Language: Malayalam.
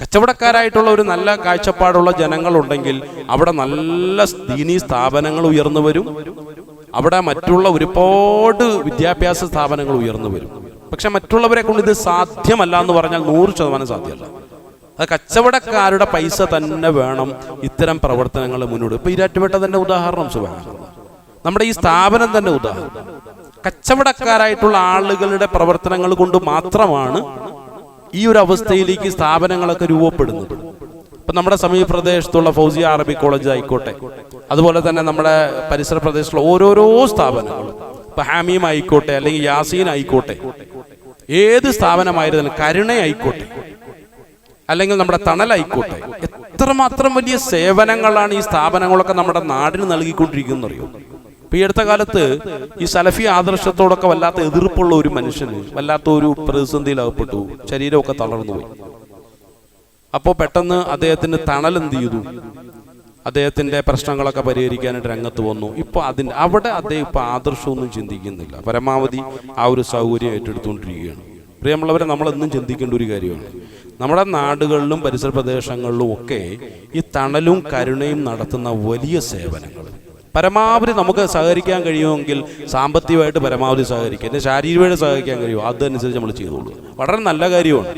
കച്ചവടക്കാരായിട്ടുള്ള ഒരു നല്ല കാഴ്ചപ്പാടുള്ള ജനങ്ങളുണ്ടെങ്കിൽ അവിടെ നല്ല ദീനീ സ്ഥാപനങ്ങൾ ഉയർന്നു വരും, അവിടെ മറ്റുള്ള ഒരുപാട് വിദ്യാഭ്യാസ സ്ഥാപനങ്ങൾ ഉയർന്നു വരും. പക്ഷെ മറ്റുള്ളവരെ കൊണ്ട് ഇത് സാധ്യമല്ല എന്ന് പറഞ്ഞാൽ 100% സാധ്യമല്ല. അത് കച്ചവടക്കാരുടെ പൈസ തന്നെ വേണം ഇത്തരം പ്രവർത്തനങ്ങൾ മുന്നോട്ട്. ഇപ്പൊ ഈരാറ്റുപേട്ട തന്നെ ഉദാഹരണം, സുബ്ഹാനല്ലാഹ്, നമ്മുടെ ഈ സ്ഥാപനം തന്നെ ഉദാഹരണം. കച്ചവടക്കാരായിട്ടുള്ള ആളുകളുടെ പ്രവർത്തനങ്ങൾ കൊണ്ട് മാത്രമാണ് ഈ ഒരു അവസ്ഥയിലേക്ക് സ്ഥാപനങ്ങളൊക്കെ രൂപപ്പെടുന്നത്. ഇപ്പം നമ്മുടെ സമീപ പ്രദേശത്തുള്ള ഫൗസിയ അറബി കോളേജ് ആയിക്കോട്ടെ, അതുപോലെ തന്നെ നമ്മുടെ പരിസര പ്രദേശത്തുള്ള ഓരോരോ സ്ഥാപനങ്ങളും, ഇപ്പം ഹാമീം ആയിക്കോട്ടെ, അല്ലെങ്കിൽ യാസീൻ ആയിക്കോട്ടെ, ഏത് സ്ഥാപനമായിരുന്നാലും, കരുണയായിക്കോട്ടെ, അല്ലെങ്കിൽ നമ്മുടെ തണലായിക്കോട്ടെ, എത്രമാത്രം വലിയ സേവനങ്ങളാണ് ഈ സ്ഥാപനങ്ങളൊക്കെ നമ്മുടെ നാടിന് നൽകിക്കൊണ്ടിരിക്കുന്നത് അറിയോ. ഇപ്പം ഈ അടുത്ത കാലത്ത് ഈ സലഫി ആദർശത്തോടൊക്കെ വല്ലാത്ത എതിർപ്പുള്ള ഒരു മനുഷ്യന് വല്ലാത്ത ഒരു പ്രതിസന്ധിയിലകപ്പെട്ടു, ശരീരമൊക്കെ തളർന്നു പോയി. അപ്പോൾ പെട്ടെന്ന് അദ്ദേഹത്തിന് തണൽ എന്ത് ചെയ്തു, അദ്ദേഹത്തിന്റെ പ്രശ്നങ്ങളൊക്കെ പരിഹരിക്കാനായിട്ട് രംഗത്ത് വന്നു. ഇപ്പോൾ അവിടെ അദ്ദേഹം ഇപ്പം ആദർശമൊന്നും ചിന്തിക്കുന്നില്ല, പരമാവധി ആ ഒരു സൗകര്യം ഏറ്റെടുത്തുകൊണ്ടിരിക്കുകയാണ്. പ്രിയമുള്ളവരെ, നമ്മളെന്നും ചിന്തിക്കേണ്ട ഒരു കാര്യമാണ്, നമ്മുടെ നാടുകളിലും പരിസര പ്രദേശങ്ങളിലും ഒക്കെ ഈ തണലും കരുണയും നടത്തുന്ന വലിയ സേവനങ്ങൾ പരമാവധി നമുക്ക് സഹകരിക്കാൻ കഴിയുമെങ്കിൽ സാമ്പത്തികമായിട്ട് പരമാവധി സഹകരിക്കുക, ശാരീരികമായിട്ട് സഹകരിക്കാൻ കഴിയുമോ അതനുസരിച്ച് നമ്മൾ ചെയ്തോളൂ. വളരെ നല്ല കാര്യമാണ്.